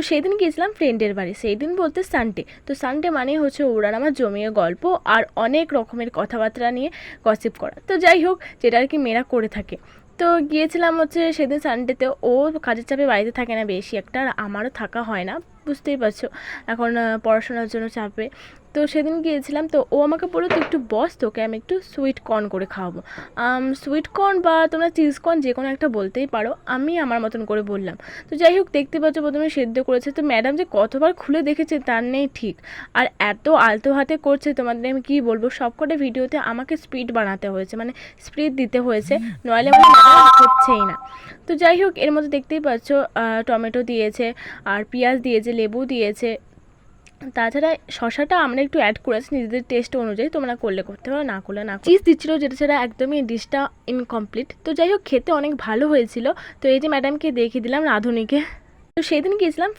তো সেই দিন গিয়েছিলাম ফ্রেন্ডের বাড়ি, সেই দিন বলতে সানডে। তো সানডে মানে হচ্ছে ওরা আমার জমিয়ে গল্প আর অনেক রকমের কথাবার্তা নিয়ে গসিপ করা। তো যাই হোক, যেটা আর কি মেয়েরা করে থাকে। তো গিয়েছিলাম হচ্ছে সেদিন সানডেতে। ও কাজের চাপে বাড়িতে থাকে না বেশি একটা, আর আমারও থাকা হয় না, বুঝতেই পারছো এখন পড়াশোনার জন্য চাপে। তো সেদিন গিয়েছিলাম, তো ও আমাকে বললো তুই একটু বস, তোকে আমি একটু সুইট কর্ন করে খাওয়াবো। সুইট কর্ন বা তোমরা চিজ কর্ন যে কোনো একটা বলতেই পারো, আমি আমার মতন করে বললাম। তো যাই হোক, দেখতে পাচ্ছ প্রথমে সেদ্ধ করেছে। তো ম্যাডাম যে কতবার খুলে দেখেছে তার নেই ঠিক, আর এত আলতো হাতে করছে তোমাদের আমি কী বলবো। সবকটা ভিডিওতে আমাকে স্পিড বানাতে হয়েছে, মানে স্পিড দিতে হয়েছে, নইলে মানে হচ্ছেই না। তো যাই হোক, এর মধ্যে দেখতেই পাচ্ছ টমেটো দিয়েছে, আর পেঁয়াজ দিয়েছে, লেবু দিয়েছে, তাছাড়া শশাটা আমরা একটু অ্যাড করেছি নিজেদের টেস্ট অনুযায়ী, তোমরা করলে করতে পারো, না করলে না। চিজ দিচ্ছিলো, যেটা ছাড়া একদমই ডিশটা ইনকমপ্লিট। তো যাই হোক, খেতে অনেক ভালো হয়েছিল। তো এই যে ম্যাডামকে দেখিয়ে দিলাম, রাঁধুনিকে। তো সেদিন গিয়েছিলাম